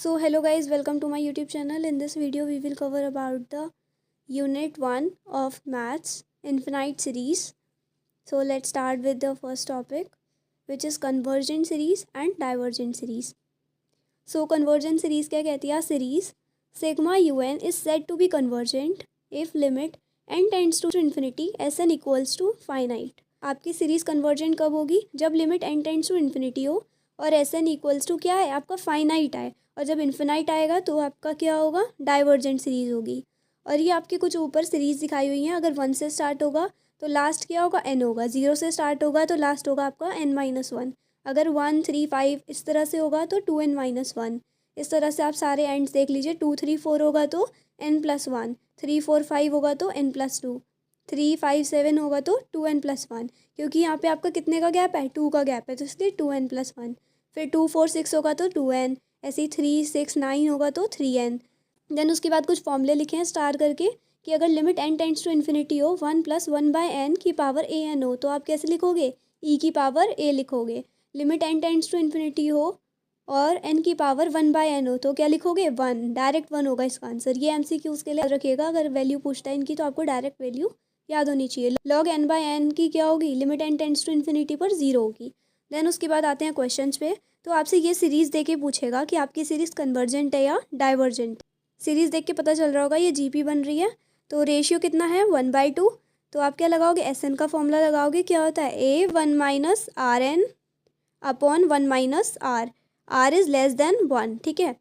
So hello guys, welcome to my YouTube channel. In this video we will cover about the unit 1 of maths infinite series. So let's start with the first topic, which is convergent series and divergent series. So convergent series क्या कहती है? Series sigma un is said to be convergent if limit n tends to infinity sn equals to finite. आपकी series convergent कब होगी? जब limit n tends to infinity हो और S N equals to क्या है? आपका फाइनाइट आए। और जब इन्फिनाइट आएगा तो आपका क्या होगा? डाइवर्जेंट सीरीज होगी। और ये आपकी कुछ ऊपर सीरीज दिखाई हुई हैं। अगर 1 से स्टार्ट होगा तो लास्ट क्या होगा? n होगा। 0 से स्टार्ट होगा तो लास्ट होगा आपका n-1। अगर 1 3 5 इस तरह से होगा तो 2n-1। इस तरह से आप सारे एंड्स देख लीजिए। 2 3 4 होगा तो n+1, 3 4 5 होगा तो n+2, 3 5 7 होगा तो 2n+1, क्योंकि यहाँ पे आपका कितने का गैप है? 2 का गैप है, तो इसलिए 2n+1। फिर 2 4 6 होगा तो 2n, ऐसे ही 3 6 9 होगा तो 3n। देन उसके बाद कुछ फॉर्मूले लिखे हैं स्टार करके कि अगर limit n tends to infinity हो 1+1/n की पावर an हो तो आप कैसे लिखोगे? e की पावर a लिखोगे। Limit n tends to infinity हो और n की पावर 1/n हो तो क्या लिखोगे? 1। डायरेक्ट 1 होगा इसका आंसर। ये MCQs के लिए याद रखिएगा। अगर वैल्यू पूछता है इनकी तो आपको डायरेक्ट वैल्यू याद होनी चाहिए। log n/n की क्या होगी? Limit n tends to infinity पर 0 होगी। देन उसके बाद आते हैं क्वेश्चंस पे। तो आपसे ये सीरीज़ देके पूछेगा कि आपकी सीरीज़ कन्वर्जेंट है या डाइवर्जेंट। सीरीज़ देख के पता चल रहा होगा ये GP बन रही है। तो रेशियो कितना है? 1/2। तो आप क्या लगाओगे? SN का फॉर्मूला लगाओगे। क्या होता है? a 1 - Rn upon 1 - R। R is less than 1। ठीक है,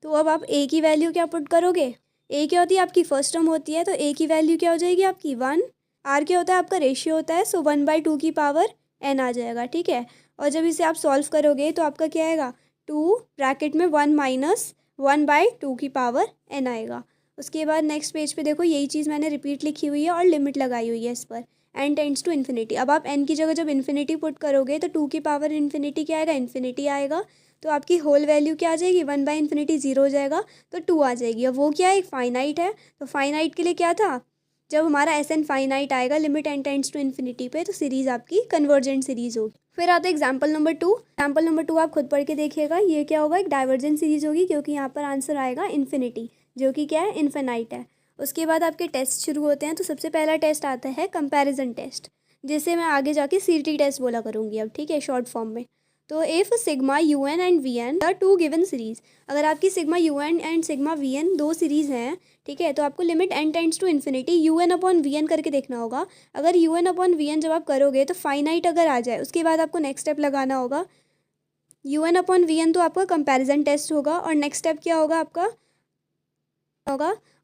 तो अब आप a की वैल्यू क्या पुट करोगे? a क्या होती है? आपकी फर्स्ट टर्म होती है, तो a की वैल्यू क्या हो जाएगी आपकी? 1। R क्या होता है? आपका रेशियो होता है, सो 1/2 की पावर n आ जाएगा। ठीक है, और जब इसे आप सॉल्व करोगे तो आपका क्या आएगा? 2 ब्रैकेट में 1 - 1/2 की पावर n आएगा। उसके बाद नेक्स्ट पेज पे देखो, यही चीज़ मैंने रिपीट लिखी हुई है और लिमिट लगाई हुई है इस पर, n टेंड्स टू इन्फिनिटी। अब आप n की जगह जब इन्फिनिटी पुट करोगे तो 2 की पावर इन्फिनिटी क्या आएगा? इन्फिनिटी आएगा। तो आपकी होल वैल्यू क्या आ जाएगी? 1/∞ 0 हो जाएगा तो 2 आ जाएगी। अब वो क्या है? फाइनाइट है। तो फाइनाइट के लिए क्या था? जब हमारा SN फाइनाइट आएगा limit n tends to infinity पे, तो सीरीज़ आपकी कन्वर्जेंट सीरीज़ होगी। फिर आता है एग्जाम्पल नंबर 2। एग्जाम्पल नंबर 2 आप खुद पढ़ के देखिएगा। ये क्या होगा? एक डाइवर्जेंट सीरीज़ होगी, क्योंकि यहाँ पर आंसर आएगा इन्फिनिटी, जो कि क्या है? इन्फिनाइट है। उसके बाद आपके टेस्ट शुरू होते हैं। तो सबसे पहला टेस्ट आता है कंपैरिजन टेस्ट, जिसे मैं आगे जाके CT टेस्ट बोला करूँगी अब। ठीक है, शॉर्ट फॉर्म में। तो if sigma UN and VN the 2 given series, अगर आपकी sigma UN and sigma VN 2 series हैं, ठीक है, तो आपको limit n tends to infinity UN/VN करके देखना होगा। अगर UN/VN जब आप करोगे तो फाइनाइट अगर आ जाए, उसके बाद आपको नेक्स्ट स्टेप लगाना होगा। UN/VN तो आपका कंपैरिजन टेस्ट होगा, और नेक्स्ट स्टेप क्या होगा आपका?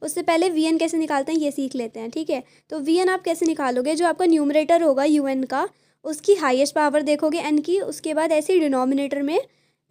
उससे पहले VN कैसे निकालते हैं ये सीख लेते हैं। ठीक है, तो VN आप कैसे निकालोगे? जो आपका न्यूमरेटर होगा UN का, उसकी हाईएस्ट पावर देखोगे n की। उसके बाद ऐसे ही डिनोमिनेटर में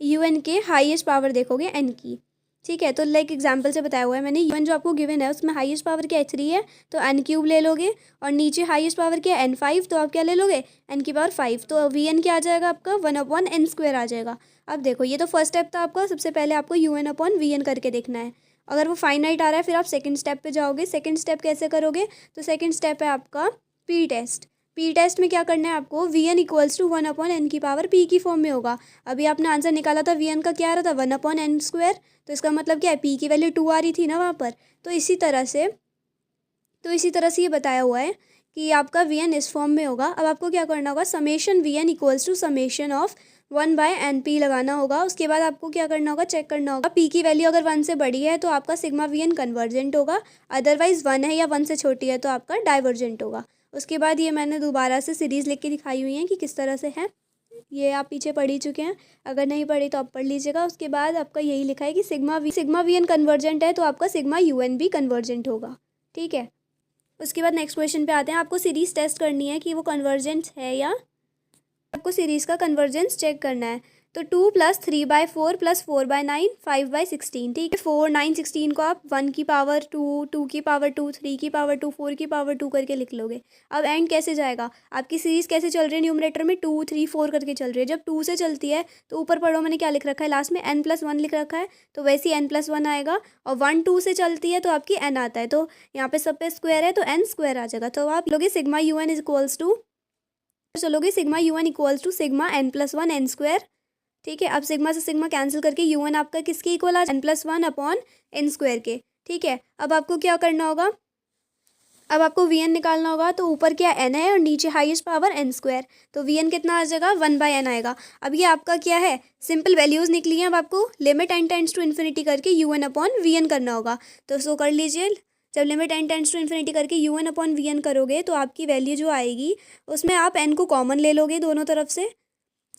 UN के हाईएस्ट पावर देखोगे n की। ठीक है, तो लाइक एग्जांपल से बताया हुआ है मैंने। UN जो आपको गिवन है उसमें हाईएस्ट पावर क्या है? 3 है, तो n³ ले लोगे। और नीचे हाईएस्ट पावर क्या है? n5, तो आप क्या ले लोगे? n की पावर 5। तो VN क्या आ जाएगा आपका? 1/n² आ जाएगा। अब देखो, ये तो फर्स्ट स्टेप था आपका। सबसे पहले आपको UN/VN करके देखना है। अगर वो फाइनाइट आ रहा है फिर आप सेकंड स्टेप पे जाओगे। सेकंड स्टेप कैसे करोगे? तो सेकंड स्टेप है आपका P टेस्ट। P टेस्ट में क्या करना है आपको? VN इक्वल्स टू 1/n की पावर P की फॉर्म में होगा। अभी आपने आंसर निकाला था, VN का क्या आ रहा था? 1/n²। तो इसका मतलब क्या है? P की वैल्यू 2 आ रही थी ना वहाँ पर। तो इसी तरह से ये बताया हुआ है कि आपका VN इस फॉर्म में होगा। अब आपको क्या करना होगा? Summation VN equals to summation of 1/NP लगाना होगा। उसके बाद आपको क्या करना होगा? चेक करना होगा P की वैल्यू अगर 1 से बड़ी है तो आपका सिग्मा VN कन्वर्जेंट होगा, अदरवाइज 1 है या 1 से छोटी है तो आपका डाइवर्जेंट होगा। उसके बाद ये मैंने दोबारा से सीरीज़ लिख के दिखाई हुई है कि किस तरह से है। ये आप पीछे पढ़ ही चुके हैं, अगर नहीं पढ़ी तो आप पढ़ लीजिएगा। उसके बाद आपका यही लिखा है कि सिग्मा VN कन्वर्जेंट है तो आपका सिग्मा UN भी कन्वर्जेंट होगा। ठीक है, उसके बाद नेक्स्ट क्वेश्चन पे आते हैं। आपको सीरीज़ टेस्ट करनी है कि वो कन्वर्जेंस है या आपको सीरीज़ का कन्वर्जेंस चेक करना है। तो 2 + 3/4 + 4/9 5/16। ठीक है, 4 9 16 को आप 1 की पावर 2, 2 की पावर 2, 3 की पावर 2, 4 की पावर 2 करके लिख लोगे। अब एंड कैसे जाएगा? आपकी सीरीज़ कैसे चल रही है? न्यूमरेटर में 2 3 4 करके चल रही है। जब 2 से चलती है तो ऊपर पढ़ो मैंने क्या लिख रखा है? लास्ट में n+1 लिख रखा है, तो वैसे ही n+1 आएगा। और 1 2 से चलती है तो आपकी n आता है, तो यहाँ पे सब पे स्क्वायर है तो n² आ जाएगा। तो आप लोगे सिग्मा UN इक्वल्स टू, चलोगे sigma UN equals to sigma n+1 n²। ठीक है। अब सिग्मा से सिग्मा कैंसिल करके यू एन आपका किसके इक्वल आ n+1 अपॉन एन स्क्वायर के। ठीक है। अब आपको क्या करना होगा, अब आपको वी एन निकालना होगा। तो ऊपर क्या एन है और नीचे हाईएस्ट पावर एन स्क्वायर, तो वी एन कितना आ जाएगा 1/n आएगा। अब ये आपका क्या है, सिंपल वैल्यूज़ निकली हैं। अब आपको limit n tends to infinity करके you N upon we n करना होगा। तो सो कर लीजिए, जब limit n tends to infinity करके you N upon we n करोगे तो आपकी वैल्यू जो आएगी उसमें आप n को कॉमन ले लोगे दोनों तरफ से,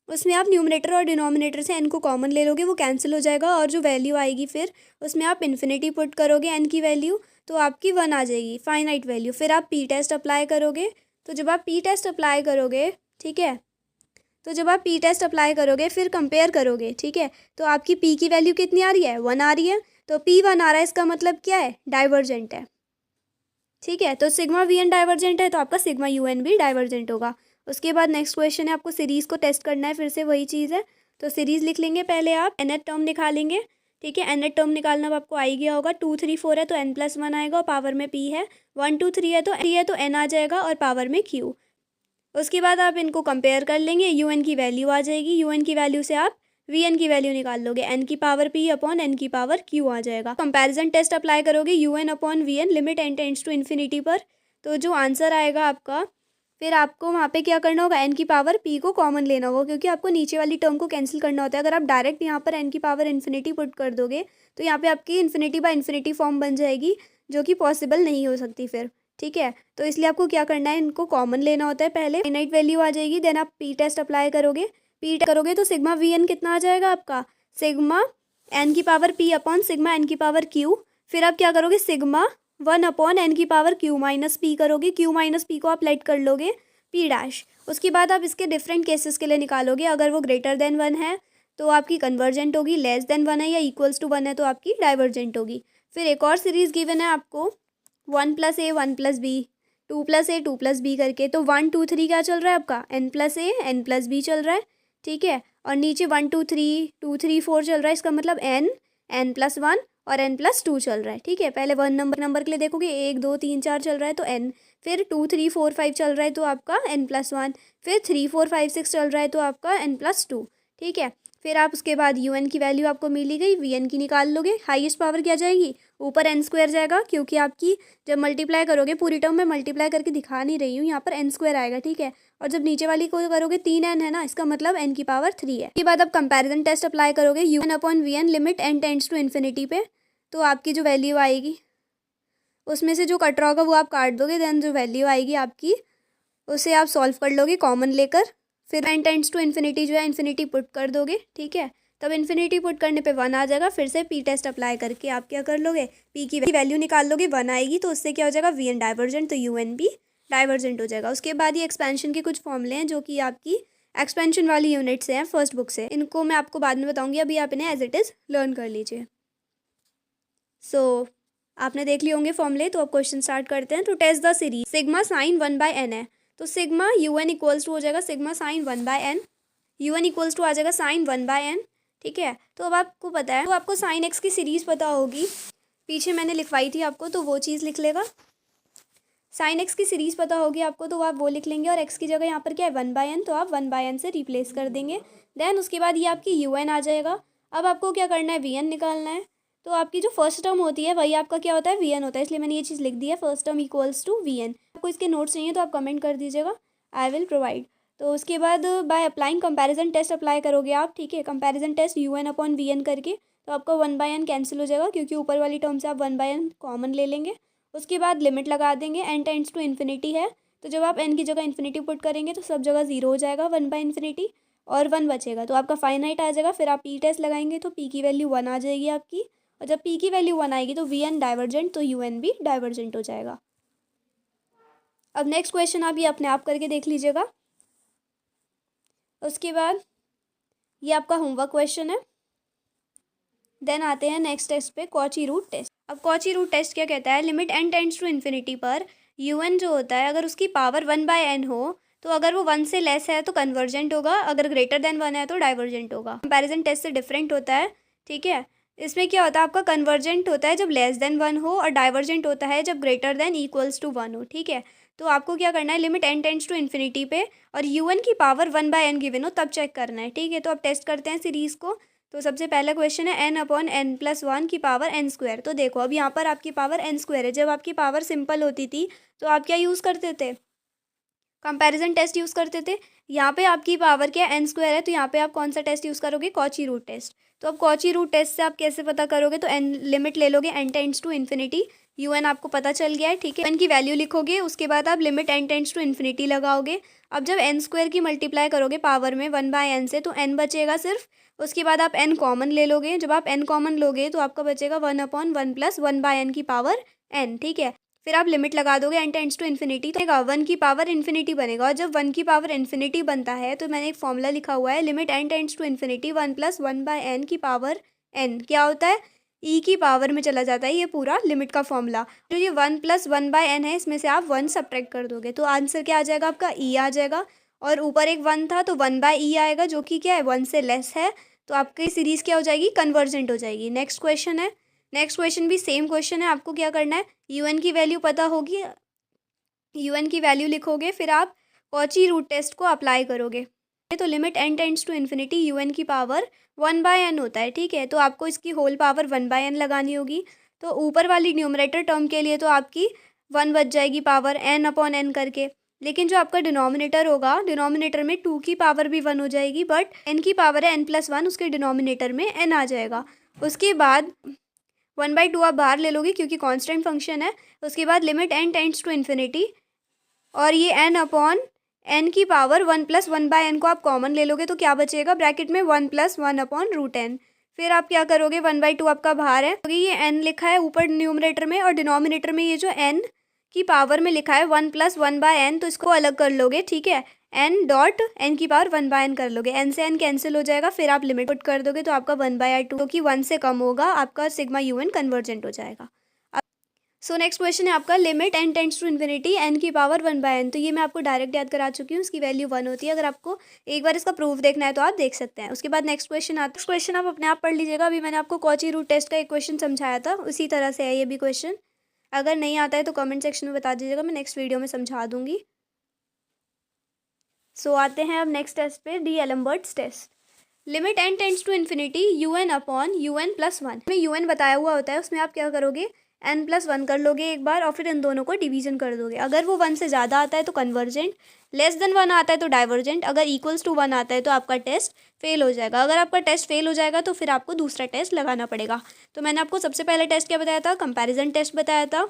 उसमें आप न्यूमरेटर और डिनोमिनेटर से n को कॉमन ले लोगे, वो कैंसिल हो जाएगा और जो वैल्यू आएगी फिर उसमें आप इन्फिनिटी पुट करोगे n की वैल्यू, तो आपकी 1 आ जाएगी फाइनाइट वैल्यू। फिर आप पी टेस्ट अप्लाई करोगे। तो जब आप पी टेस्ट अप्लाई करोगे, ठीक है, तो जब आप पी टेस्ट अप्लाई करोगे फिर कंपेयर करोगे, ठीक है, तो आपकी पी की वैल्यू कितनी आ रही है 1 आ रही है। तो पी 1 आ रहा है, इसका मतलब क्या है, डाइवर्जेंट है। ठीक है। तो सिग्मा वी एन डाइवर्जेंट है तो आपका सिग्मा यू एन भी डाइवर्जेंट होगा। उसके बाद नेक्स्ट क्वेश्चन है, आपको सीरीज़ को टेस्ट करना है, फिर से वही चीज़ है। तो सीरीज़ लिख लेंगे पहले, आप nth टर्म निकालेंगे। ठीक है। nth टर्म निकालना अब आपको आ ही गया होगा। 2 3 4 है तो n+1 आएगा और पावर में p है। 1 2 3 है तो n आ जाएगा और पावर में q। उसके बाद आप इनको कंपेयर कर लेंगे, यू एन की वैल्यू आ जाएगी। यू एन की वैल्यू से आप वी एन की वैल्यू निकाल लोगे, n की पावर p अपॉन n की पावर q आ जाएगा। कंपैरिजन टेस्ट अप्लाई करोगे U N upon we N limit n tends to infinity पर, तो जो आंसर आएगा आपका, फिर आपको वहाँ पे क्या करना होगा, n की पावर p को कॉमन लेना होगा, क्योंकि आपको नीचे वाली टर्म को कैंसिल करना होता है। अगर आप डायरेक्ट यहाँ पर n की पावर इन्फिनिटी पुट कर दोगे तो यहाँ पे आपकी इन्फिनिटी बाय इन्फिनिटी फॉर्म बन जाएगी, जो कि पॉसिबल नहीं हो सकती फिर। ठीक है। तो इसलिए आपको क्या करना है, इनको कॉमन लेना होता है पहले, फाइनाइट वैल्यू आ जाएगी। देन आप पी टेस्ट अप्लाई करोगे। पी करोगे तो सिग्मा वी एन कितना आ जाएगा आपका, सिग्मा एन की power P upon sigma N की पावर क्यू। फिर आप क्या करोगे, सिग्मा 1 अपॉन एन की पावर क्यू माइनस पी करोगे। क्यू माइनस पी को आप लेट कर लोगे पी डैश। उसके बाद आप इसके डिफरेंट केसेस के लिए निकालोगे। अगर वो ग्रेटर देन 1 है तो आपकी कन्वर्जेंट होगी, लेस देन 1 है या इक्वल्स टू 1 है तो आपकी डाइवर्जेंट होगी। फिर एक और सीरीज़ गिवन है आपको 1 + a 1 + b 2 + a 2 + b करके। तो 1 2 3 क्या चल रहा है आपका, n + a n + b चल रहा है। ठीक है। और नीचे 1 2 3 2 3 4 चल रहा है, इसका मतलब n n+1 और n+2 चल रहा है। ठीक है। पहले 1 नंबर के लिए देखोगे 1 2 3 4 चल रहा है तो n, फिर 2 3 4 5 चल रहा है तो आपका n+1, फिर 3 4 5 6 चल रहा है तो आपका n+2। ठीक है। फिर आप उसके बाद यू एन की वैल्यू आपको मिली गई, वी एन की निकाल लोगे। हाईएस्ट पावर क्या जाएगी, ऊपर एन स्क्वायर जाएगा, क्योंकि आपकी जब मल्टीप्लाई करोगे, पूरी टर्म में मल्टीप्लाई करके दिखा नहीं रही हूँ, यहाँ पर एन स्क्वायर आएगा। ठीक है। और जब नीचे वाली को करोगे 3n है ना, इसका मतलब n की पावर 3 है। इसके बाद आप कंपैरिजन टेस्ट अप्लाई करोगे, U N upon we N limit n tends to infinity पे, तो आपकी जो वैल्यू आएगी उसमें से जो कट रहा होगा वो आप काट दोगे। देन जो वैल्यू आएगी आपकी उसे आप सॉल्व कर लोगे कॉमन लेकर। फिर n टेंड्स टू इन्फिनिटी जो है इन्फिनिटी पुट कर दोगे। ठीक है। तब इन्फिनिटी पुट करने पे 1 आ जाएगा। फिर से पी टेस्ट अप्लाई करके आप क्या कर लोगे, पी की वैल्यू निकाल लोगे, 1 आएगी तो उससे क्या हो जाएगा, वी एन डाइवर्जेंट, तो यू एन भी डाइवर्जेंट हो जाएगा। उसके बाद ये एक्सपेंशन के कुछ फॉर्मूले हैं जो कि आपकी एक्सपेंशन वाली यूनिट से हैं फर्स्ट बुक से, इनको मैं आपको बाद में बताऊंगी, अभी आप इन्हें एज इट इज़ लर्न कर लीजिए। सो आपने देख लिए होंगे फॉर्मूले, तो अब क्वेश्चन स्टार्ट करते हैं। तो test the series, sigma sine 1/n है, तो sigma u n equals to हो जाएगा sigma sine 1/n, u n equals to आ जाएगा साइन 1/n। ठीक है। तो अब आपको पता है, तो आपको साइन एक्स की सीरीज़ पता होगी, पीछे मैंने लिखवाई थी आपको, तो वो चीज़ लिख लेगा। साइन एक्स की सीरीज़ पता होगी आपको तो आप वो लिख लेंगे, और एक्स की जगह यहाँ पर क्या है 1/n, तो आप 1/n से रिप्लेस कर देंगे। देन उसके बाद ये आपकी यू एन आ जाएगा। अब आपको क्या करना है, वी एन निकालना है। तो आपकी जो फर्स्ट टर्म होती है वही आपका क्या होता है, वी एन होता है, इसलिए मैंने ये चीज़ लिख दी है, first term equals to V N. आपको इसके नोट्स चाहिए तो आप कमेंट कर दीजिएगा, आई विल प्रोवाइड। तो उसके बाद by applying comparison test apply करोगे आप। ठीक है। Comparison test U N upon we N करके, तो आपका 1/n कैंसिल हो जाएगा, क्योंकि ऊपर वाली टर्म से आप 1/n कॉमन ले लेंगे। उसके बाद लिमिट लगा देंगे, n टेंड्स टू इन्फिनिटी है, तो जब आप n की जगह इन्फिनिटी पुट करेंगे तो सब जगह 0 हो जाएगा, 1/∞, और 1 बचेगा, तो आपका फाइनाइट आ जाएगा। फिर आप पी टेस्ट लगाएंगे तो p की वैल्यू 1 आ जाएगी आपकी, और जब p की वैल्यू 1 आएगी तो वी एन डाइवर्जेंट, तो यू एन भी डाइवर्जेंट हो जाएगा। अब नेक्स्ट क्वेश्चन आप ये अपने आप करके देख लीजिएगा। उसके बाद ये आपका होमवर्क क्वेश्चन है। देन आते हैं नेक्स्ट टेस्ट पे, कॉची रूट टेस्ट। अब कॉची रूट टेस्ट क्या कहता है, limit n tends to infinity पर यू एन जो होता है, अगर उसकी पावर 1/n हो तो अगर वो 1 से लेस है तो कन्वर्जेंट होगा, अगर ग्रेटर देन 1 है तो डाइवर्जेंट होगा। कंपैरिजन टेस्ट से डिफरेंट होता है। ठीक है। इसमें क्या होता है, आपका कन्वर्जेंट होता है जब लेस देन 1 हो, और डाइवर्जेंट होता है जब ग्रेटर देन इक्वल्स टू 1 हो। ठीक है। तो आपको क्या करना है, limit n tends to infinity पे और un की पावर 1/n गिवन हो तब चेक करना है, ठीक है। तो अब टेस्ट करते हैं सीरीज़ को। तो सबसे पहला क्वेश्चन है n/n+1 की पावर n स्क्वायर। तो देखो अब यहाँ पर आपकी पावर n स्क्वायर है। जब आपकी पावर सिंपल होती थी तो आप क्या यूज़ करते थे, कंपैरिजन टेस्ट यूज़ करते थे। यहाँ पे आपकी पावर क्या n स्क्वायर है, तो यहाँ पे आप कौन सा टेस्ट यूज़ करोगे, कॉची रूट टेस्ट। तो अब कॉची रूट टेस्ट से आप कैसे पता करोगे, तो n लिमिट ले लोगे n tends to infinity, un आपको पता चल गया है, ठीक है। n की वैल्यू लिखोगे, उसके बाद आप limit n tends to infinity लगाओगे। अब जब n स्क्वायर की मल्टीप्लाई करोगे पावर में 1/n से, तो n बचेगा सिर्फ। उसके बाद आप n कॉमन ले लोगे। जब आप n कॉमन लोगे तो आपका बचेगा 1/1 + 1/n की पावर n, ठीक है। फिर आप लिमिट लगा दोगे n टेंड्स टू इन्फिनिटी, तो 1 की पावर इन्फिनिटी बनेगा। और जब 1 की पावर इन्फिनिटी बनता है तो मैंने एक फॉर्मूला लिखा हुआ है, limit n tends to infinity 1 + 1/n की पावर n क्या होता है, e की पावर में चला जाता है ये पूरा लिमिट का फॉर्मूला। जो ये 1 + 1/n है, इसमें से आप 1 सब्ट्रैक्ट कर दोगे तो आंसर क्या आ जाएगा, आपका e आ जाएगा। और ऊपर एक 1 था तो 1/e आएगा, जो कि क्या है, 1 से लेस है। तो आपकी सीरीज़ क्या हो जाएगी, कन्वर्जेंट हो जाएगी। नेक्स्ट क्वेश्चन है, नेक्स्ट क्वेश्चन भी सेम क्वेश्चन है। आपको क्या करना है, un की वैल्यू पता होगी, un की वैल्यू लिखोगे, फिर आप कॉची रूट टेस्ट को अप्लाई करोगे। तो limit n tends to infinity un की पावर 1/n होता है, ठीक है। तो आपको इसकी होल पावर 1/n लगानी होगी। तो ऊपर वाली न्यूमरेटर टर्म के लिए तो आपकी 1 बच जाएगी पावर n/n करके, लेकिन जो आपका डिनोमिनेटर होगा, डिनोमिनेटर में 2 की पावर भी 1 हो जाएगी, बट n की पावर है n+1, उसके डिनोमिनेटर में n आ जाएगा। उसके बाद 1/2 आप बाहर ले लोगे क्योंकि कांस्टेंट फंक्शन है। उसके बाद limit n tends to infinity और ये n/n की पावर 1 + 1/n को आप कॉमन ले लोगे, तो क्या बचेगा, ब्रैकेट में 1 + 1/√n। फिर आप क्या करोगे, 1/2 आपका बाहर है क्योंकि ये n लिखा है ऊपर न्यूमरेटर में, और डिनोमिनेटर में ये जो n की पावर में लिखा है 1 + 1/n, तो इसको अलग कर लोगे, ठीक है। n की पावर 1/n कर लोगे, n से n कैंसिल हो जाएगा। फिर आप लिमिट पुट कर दोगे तो आपका 1/2 जो कि 1 से कम होगा, आपका सिग्मा un कन्वर्जेंट हो जाएगा। सो नेक्स्ट क्वेश्चन है आपका, limit n tends to infinity n की पावर 1/n। तो ये मैं आपको डायरेक्ट याद करा चुकी हूँ, इसकी वैल्यू 1 होती है। अगर आपको एक बार इसका प्रूफ देखना है तो आप देख सकते हैं। उसके बाद नेक्स्ट क्वेश्चन आता है, नेक्स्ट क्वेश्चन आप अपने आप पढ़ लीजिएगा। अभी मैंने आपको कॉची रूट टेस्ट का एक क्वेश्चन समझाया था, उसी तरह से है ये भी क्वेश्चन। अगर नहीं आता है तो कमेंट सेक्शन में बता दीजिएगा, मैं नेक्स्ट वीडियो में समझा दूंगी। सो आते हैं अब नेक्स्ट टेस्ट पे, D'Alembert's test. Limit n tends to infinity un/un + 1 में un बताया हुआ होता है, उसमें आप क्या करोगे, n+1 कर लोगे एक बार और फिर इन दोनों को डिवीजन कर दोगे। अगर वो 1 से ज़्यादा आता है तो कन्वर्जेंट, लेस देन 1 आता है तो डाइवर्जेंट, अगर इक्वल्स टू 1 आता है तो आपका टेस्ट फेल हो जाएगा। अगर आपका टेस्ट फेल हो जाएगा तो फिर आपको दूसरा टेस्ट लगाना पड़ेगा। तो मैंने आपको सबसे पहले टेस्ट क्या बताया था, कंपैरिजन टेस्ट बताया था।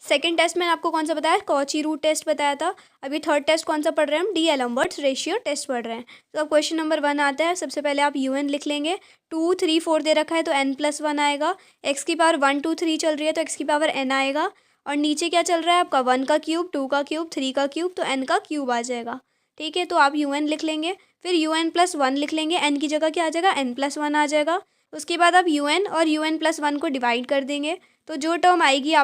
सेकंड टेस्ट मैंने आपको कौन सा बताया, कॉची रूट टेस्ट बताया था। अभी थर्ड टेस्ट कौन सा पढ़ रहे हैं हम, डी एलम्बर्ट्स रेशियो टेस्ट पढ़ रहे हैं। तो अब क्वेश्चन नंबर 1 आता है। सबसे पहले आप un लिख लेंगे, 2 3 4 दे रखा है तो n+1 आएगा। x की पावर 1 2 3 चल रही है तो x की पावर n आएगा। और नीचे क्या चल रहा है आपका, 1 का क्यूब, 2 का क्यूब, 3 का क्यूब, तो n का क्यूब आ जाएगा, ठीक है। तो आप un लिख लेंगे, फिर un+1 लिख लेंगे, n की जगह क्या आ जाएगा, n+1 आ जाएगा। उसके बाद आप un और un+1 को डिवाइड कर देंगे, तो जो टर्म आएगी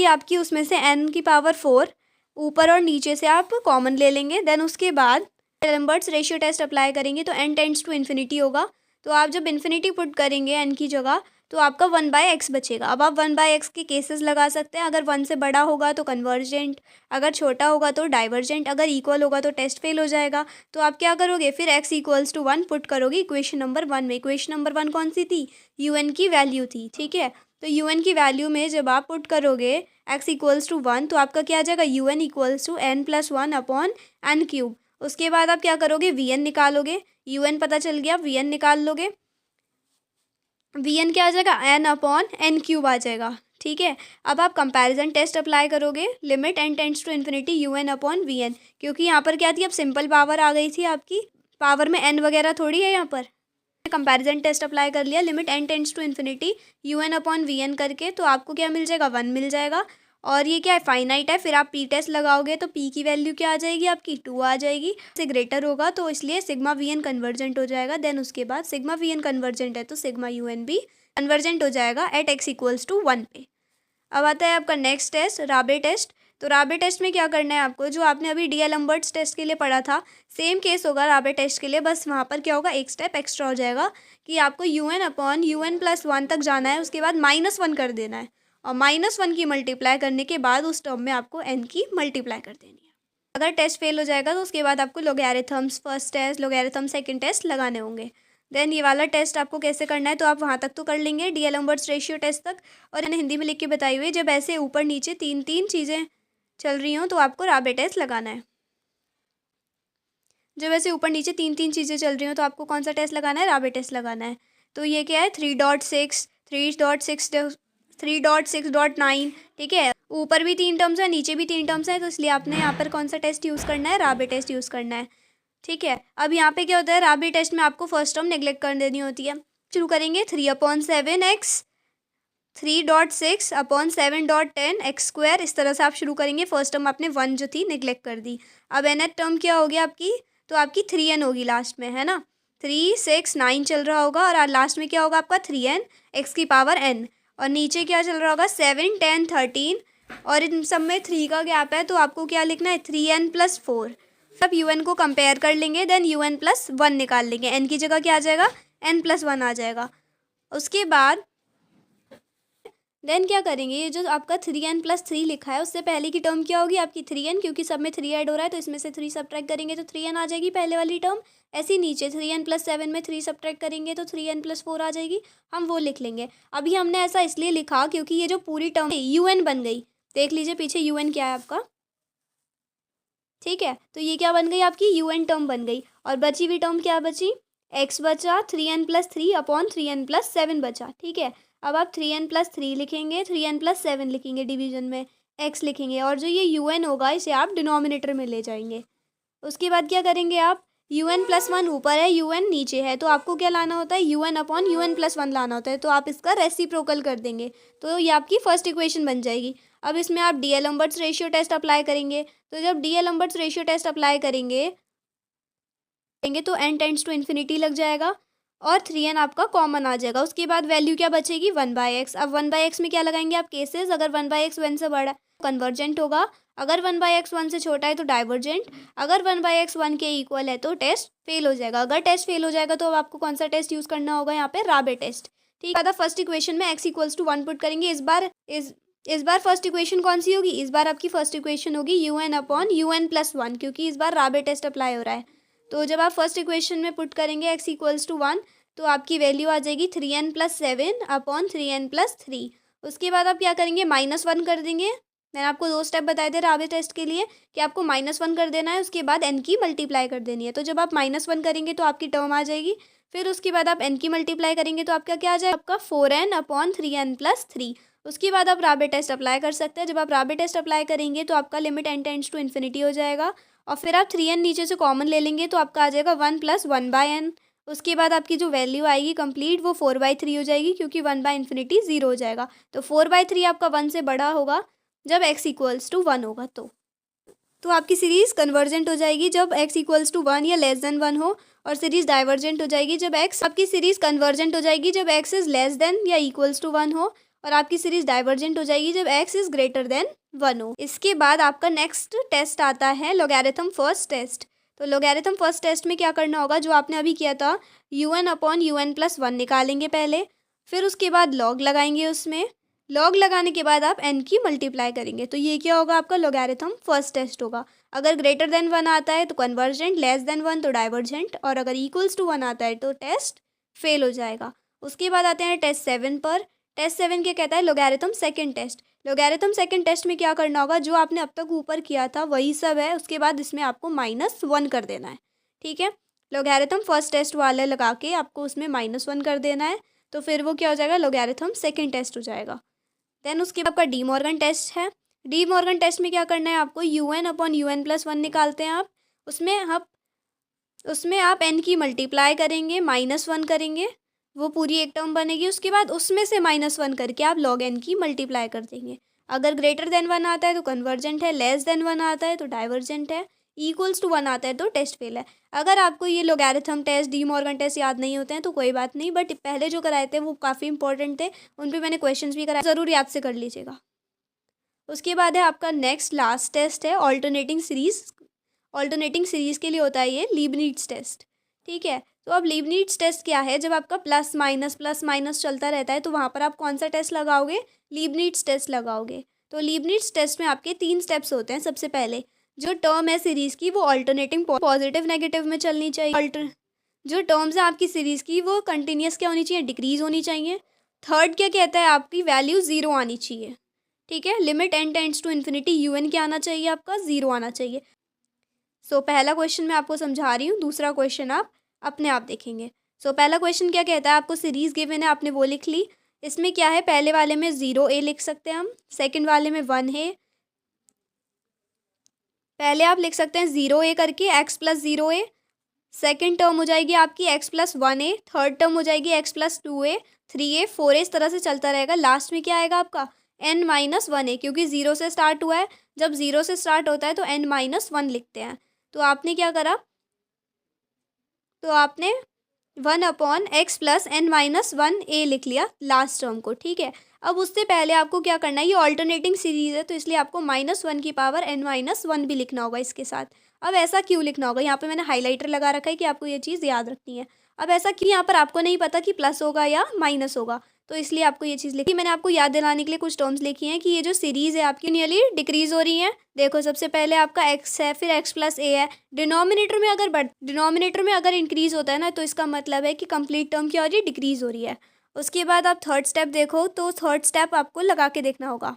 आपकी उसमें से n की पावर 4 ऊपर और नीचे से आप कॉमन ले लेंगे। देन उसके बाद एलम्बर्ट्स रेशियो टेस्ट अप्लाई करेंगे तो n टेंड्स टू इन्फिनिटी होगा। तो आप जब इन्फिनिटी पुट करेंगे n की जगह तो आपका 1/x बचेगा। अब आप 1/x के केसेस लगा सकते हैं। अगर 1 से बड़ा होगा तो कन्वर्जेंट, अगर छोटा होगा तो डाइवर्जेंट, अगर इक्वल होगा तो टेस्ट फेल हो जाएगा। तो आप क्या करोगे, फिर x = 1 पुट करोगे इक्वेशन नंबर 1 में। इक्वेशन नंबर 1 कौन सी थी, un की वैल्यू थी, ठीक है। तो un की वैल्यू में जब आप पुट करोगे x = 1 तो आपका क्या आ जाएगा, un = n+1/n³। उसके बाद आप क्या करोगे, vn निकालोगे, un पता चल गया, vn निकाल लोगे, vn क्या आ जाएगा, n/n³ आ जाएगा, ठीक है। अब आप कंपैरिजन टेस्ट अप्लाई करोगे, limit n tends to infinity un/vn, क्योंकि यहाँ पर क्या थी, अब सिंपल पावर आ गई थी आपकी, पावर में n वगैरह थोड़ी है यहाँ पर। कंपैरिजन टेस्ट अप्लाई कर लिया, limit n tends to infinity un/vn करके, तो आपको क्या मिल जाएगा, 1 मिल जाएगा। और ये क्या है, फाइनाइट है। फिर आप p टेस्ट लगाओगे तो p की वैल्यू क्या आ जाएगी आपकी, 2 आ जाएगी। से ग्रेटर होगा तो इसलिए सिग्मा vn कन्वर्जेंट हो जाएगा। देन उसके बाद सिग्मा vn कन्वर्जेंट है तो सिग्मा un भी कन्वर्जेंट हो जाएगा एट x = 1 पे। अब आता है आपका नेक्स्ट टेस्ट, राबे टेस्ट। तो राबे टेस्ट में क्या करना है आपको, जो आपने अभी डी एलम्बर्ट्स टेस्ट के लिए पढ़ा था सेम केस होगा राबे टेस्ट के लिए, बस वहाँ पर क्या होगा, एक स्टेप एक्स्ट्रा हो जाएगा कि आपको un/un + 1 तक जाना है, उसके बाद -1 कर देना है। और -1 की मल्टीप्लाई करने के बाद उस टर्म में आपको n की मल्टीप्लाई कर देनी है। अगर टेस्ट फेल हो जाएगा तो उसके बाद आपको logarithms first test, logarithm second test लगाने होंगे। देन ये वाला टेस्ट आपको कैसे करना है तो आप वहाँ तक तो कर लेंगे, डीएलएम्बर्ट्स रेशियो टेस्ट तक। और मैंने हिंदी में लिख के बताई हुई है, जब ऐसे ऊपर नीचे 3 चीज़ें चल रही हों तो आपको राबे टेस्ट लगाना है। जब ऐसे ऊपर नीचे 3 चीज़ें चल रही हों तो आपको कौन सा टेस्ट लगाना है? राबे टेस्ट लगाना है। तो ये क्या है? 3.6, 3.6.9, ठीक है। ऊपर भी 3 टर्म्स है, नीचे भी 3 टर्म्स है, तो इसलिए आपने यहाँ पर कौन सा टेस्ट यूज़ करना है? राबे टेस्ट यूज़ करना है, ठीक है। अब यहाँ पे क्या होता है, राबे टेस्ट में आपको फर्स्ट टर्म नेग्लेक्ट कर देनी होती है। शुरू करेंगे 3/7x, 3.6/7.10 x स्क्वायर, इस तरह से आप शुरू करेंगे। फर्स्ट टर्म आपने 1 जो थी नेग्लेक्ट कर दी। अब nth टर्म क्या होगी आपकी? तो आपकी 3n होगी लास्ट में, है ना। 3, 6, 9 चल रहा होगा और लास्ट में क्या होगा आपका? 3n x की पावर n। और नीचे क्या चल रहा होगा? 7, 10, 13, और इन सब में 3 का गैप है, तो आपको क्या लिखना है? 3n + 4। अब un को कंपेयर कर लेंगे, देन un + 1 निकाल लेंगे। n की जगह क्या आ जाएगा? n + 1 आ जाएगा। उसके बाद देन क्या करेंगे, ये जो आपका 3n + 3 लिखा है उससे पहले की टर्म क्या होगी आपकी? 3n, क्योंकि सब में 3 ऐड हो रहा है तो इसमें से 3 सब्ट्रैक्ट करेंगे तो 3n आ जाएगी पहले वाली टर्म। ऐसे ही नीचे 3n + 7 में 3 सब्ट्रैक्ट करेंगे तो 3n + 4 आ जाएगी, हम वो लिख लेंगे। अभी हमने ऐसा इसलिए लिखा क्योंकि ये जो पूरी टर्म un बन गई। देख लीजिए पीछे un क्या है आपका, ठीक है। तो ये क्या बन गई आपकी? un टर्म बन गई। और बची हुई टर्म क्या बची? x बचा, 3n + 3/3n + 7 बचा, ठीक है। अब आप 3n + 3 लिखेंगे, 3n + 7 लिखेंगे, डिवीजन में x लिखेंगे, और जो ये un होगा इसे आप डिनोमिनेटर में ले जाएंगे। उसके बाद क्या करेंगे आप? un + 1 ऊपर है, un नीचे है, तो आपको क्या लाना होता है? un/un + 1 लाना होता है, तो आप इसका रेसिप्रोकल कर देंगे, तो ये आपकी फर्स्ट इक्वेशन बन जाएगी। अब इसमें आप डीएलएम्बर्ट्स रेशियो टेस्ट अप्लाई करेंगे, तो जब डीएलएम्बर्ट्स रेशियो टेस्ट अप्लाई करेंगे तो n टेंड्स टू इन्फिनिटी लग जाएगा और 3n आपका कॉमन आ जाएगा। उसके बाद वैल्यू क्या बचेगी? 1/x। अब 1/x में क्या लगाएंगे आप? केसेस। अगर 1/x 1 से बड़ा कन्वर्जेंट होगा, अगर 1/x 1 से छोटा है तो डाइवर्जेंट, अगर 1/x 1 के इक्वल है तो टेस्ट फेल हो जाएगा। अगर टेस्ट फेल हो जाएगा तो अब आपको कौन सा टेस्ट यूज़ करना होगा? यहाँ पे राबे टेस्ट, ठीक है। फर्स्ट इक्वेशन में x = 1 पुट करेंगे। इस बार फर्स्ट इक्वेशन कौन सी होगी? इस बार आपकी फर्स्ट इक्वेशन होगी un/un + 1, क्योंकि इस बार राबे टेस्ट अप्लाई हो रहा है। तो जब आप फर्स्ट इक्वेशन में पुट करेंगे x = 1 तो आपकी वैल्यू आ जाएगी 3n + 7/3n + 3। उसके बाद आप क्या करेंगे? -1 कर देंगे। मैंने आपको 2 स्टेप बताए थे राबे टेस्ट के लिए कि आपको -1 कर देना है, उसके बाद n की मल्टीप्लाई कर देनी है। तो जब आप -1 करेंगे तो आपकी टर्म आ जाएगी, फिर उसके बाद आप n की मल्टीप्लाई करेंगे तो आपका क्या आ जाएगा? आपका 4n/3n + 3। उसके बाद आप राबे टेस्ट अप्लाई कर सकते हैं। जब आप राबे टेस्ट अप्लाई करेंगे तो आपका limit n tends to infinity हो जाएगा, और फिर आप 3n नीचे से कॉमन ले लेंगे तो आपका आ जाएगा 1 + 1/n। उसके बाद आपकी जो वैल्यू आएगी कंप्लीट वो 4/3 हो जाएगी, क्योंकि 1/∞ 0 हो जाएगा। तो 4/3 आपका 1 से बड़ा होगा जब x = 1 होगा। तो आपकी सीरीज़ कन्वर्जेंट हो जाएगी जब x = 1 या <1 हो, और सीरीज़ डाइवर्जेंट हो जाएगी जब आपकी सीरीज़ कन्वर्जेंट हो जाएगी जब x इज़ < या = 1 हो, और आपकी सीरीज़ डाइवर्जेंट हो जाएगी जब x इज़ > 1 हो। इसके बाद आपका नेक्स्ट टेस्ट आता है लॉगरिथम फर्स्ट टेस्ट। तो लॉगरिथम फर्स्ट टेस्ट में क्या करना होगा? जो आपने अभी किया था, un/un + 1 निकालेंगे पहले, फिर उसके बाद लॉग लगाएंगे उसमें। लॉग लगाने के बाद आप n की मल्टीप्लाई करेंगे, तो ये क्या होगा? आपका लॉगरिथम फर्स्ट टेस्ट होगा। अगर > 1 आता है तो कन्वर्जेंट, < 1 तो डाइवर्जेंट, और अगर = 1 आता है तो टेस्ट फेल हो जाएगा। उसके बाद आते हैं टेस्ट 7 पर। टेस्ट 7 क्या कहता है? Logarithm second test. Logarithm second test में क्या करना होगा? जो आपने अब तक ऊपर किया था वही सब है, उसके बाद इसमें आपको -1 कर देना है, ठीक है। लॉगरिथम फर्स्ट टेस्ट वाले लगा के आपको उसमें -1 कर देना है, तो फिर वो क्या हो जाएगा? लॉगरिथम सेकंड टेस्ट हो जाएगा। देन उसके बाद आपका डी मॉर्गन टेस्ट है। डी मॉर्गन टेस्ट में क्या करना है आपको? un/un + 1 निकालते हैं आप। उसमें आप n की मल्टीप्लाई करेंगे, -1 करेंगे, वो पूरी एक टर्म बनेगी। उसके बाद उसमें से -1 करके आप log n की मल्टीप्लाई कर देंगे। अगर > 1 आता है तो कन्वर्जेंट है, < 1 आता है तो डाइवर्जेंट है, = 1 आता है तो टेस्ट फेल है। अगर आपको ये logarithm test, De Morgan test याद नहीं होते हैं तो कोई बात नहीं, बट पहले जो कराए थे वो काफ़ी इंपॉर्टेंट थे, उन पर मैंने क्वेश्चंस भी कराए, ज़रूर याद से कर लीजिएगा। उसके बाद है आपका नेक्स्ट लास्ट टेस्ट है ऑल्टरनेटिंग सीरीज़। ऑल्टरनेटिंग सीरीज़ के लिए होता है ये लीबनिट्ज़ टेस्ट। ठीक है। तो अब लीबनिट्ज़ टेस्ट क्या है, जब आपका प्लस माइनस चलता रहता है तो वहाँ पर आप कौन सा टेस्ट लगाओगे, लीबनिट्ज़ टेस्ट लगाओगे। तो लीबनिट्ज़ टेस्ट में आपके 3 स्टेप्स होते हैं। सबसे पहले जो टर्म है सीरीज़ की वो ऑल्टरनेटिंग पॉजिटिव नेगेटिव में चलनी चाहिए। जो टर्म्स है आपकी सीरीज़ की वो कंटिन्यूस क्या होनी चाहिए, डिक्रीज़ होनी चाहिए। थर्ड क्या कहता है, आपकी वैल्यू 0 आनी चाहिए। ठीक है, limit n tends to infinity UN क्या आना चाहिए, आपका 0 आना चाहिए। सो पहला क्वेश्चन मैं आपको समझा रही हूँ, दूसरा क्वेश्चन आप अपने आप देखेंगे। सो पहला क्वेश्चन क्या कहता है, आपको सीरीज़ गिवन है, आपने वो लिख ली। इसमें क्या है, पहले वाले में 0a लिख सकते हैं हम, सेकंड वाले में 1 है। पहले आप लिख सकते हैं 0a करके x plus 0a, second term हो जाएगी आपकी x plus 1a, third term हो जाएगी x plus 2a, 3a, 4a, इस तरह से चलता रहेगा। लास्ट में क्या आएगा आपका n माइनस 1a, क्योंकि 0 से स्टार्ट हुआ है। जब 0 से स्टार्ट होता है तो n माइनस 1 लिखते हैं। तो आपने क्या करा, तो आपने 1/x plus n minus 1a लिख लिया लास्ट टर्म को। ठीक है, अब उससे पहले आपको क्या करना है, ये ऑल्टरनेटिंग सीरीज़ है तो इसलिए आपको -1 की पावर n माइनस 1 भी लिखना होगा इसके साथ। अब ऐसा क्यों लिखना होगा, यहाँ पे मैंने हाइलाइटर लगा रखा है कि आपको ये चीज़ याद रखनी है। अब ऐसा क्यों, यहाँ पर आपको नहीं पता कि प्लस होगा या माइनस होगा, तो इसलिए आपको ये चीज़ लिखी। मैंने आपको याद दिलाने के लिए कुछ टर्म्स लिखी हैं कि ये जो सीरीज़ है आपकी नियरली डिक्रीज़ हो रही है। देखो सबसे पहले आपका x है, फिर x प्लस a है। डिनोमिनेटर में अगर इंक्रीज़ होता है ना, तो इसका मतलब है कि कंप्लीट टर्म क्या हो रही है, डिक्रीज़ हो रही है। उसके बाद आप थर्ड स्टेप देखो, तो थर्ड स्टेप आपको लगा के देखना होगा।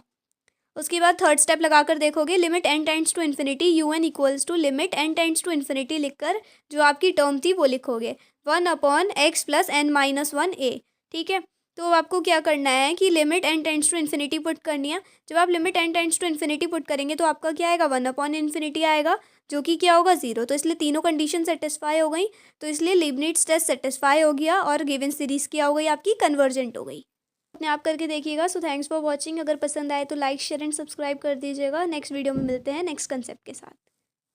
उसके बाद थर्ड स्टेप लगाकर देखोगे, limit n tends to infinity UN equals to limit n tends to infinity लिखकर जो आपकी टर्म थी वो लिखोगे 1/x plus n minus 1a। ठीक है, तो आपको क्या करना है कि limit n tends to infinity put करनी है। जब आप limit n tends to infinity put करेंगे तो आपका क्या आएगा, 1/इन्फिनिटी आएगा, जो कि क्या होगा, 0। तो इसलिए तीनों कंडीशन सेटिस्फाई हो गई, तो इसलिए लीबनिट्ज़ टेस्ट सेटिस्फाई हो गया और गिवन सीरीज़ क्या हो गई, आपकी कन्वर्जेंट हो गई। अपने आप करके देखिएगा। So thanks for watching. अगर पसंद आए तो लाइक शेयर एंड सब्सक्राइब कर दीजिएगा। नेक्स्ट वीडियो में मिलते हैं नेक्स्ट कंसेप्ट के साथ।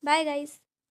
Bye guys.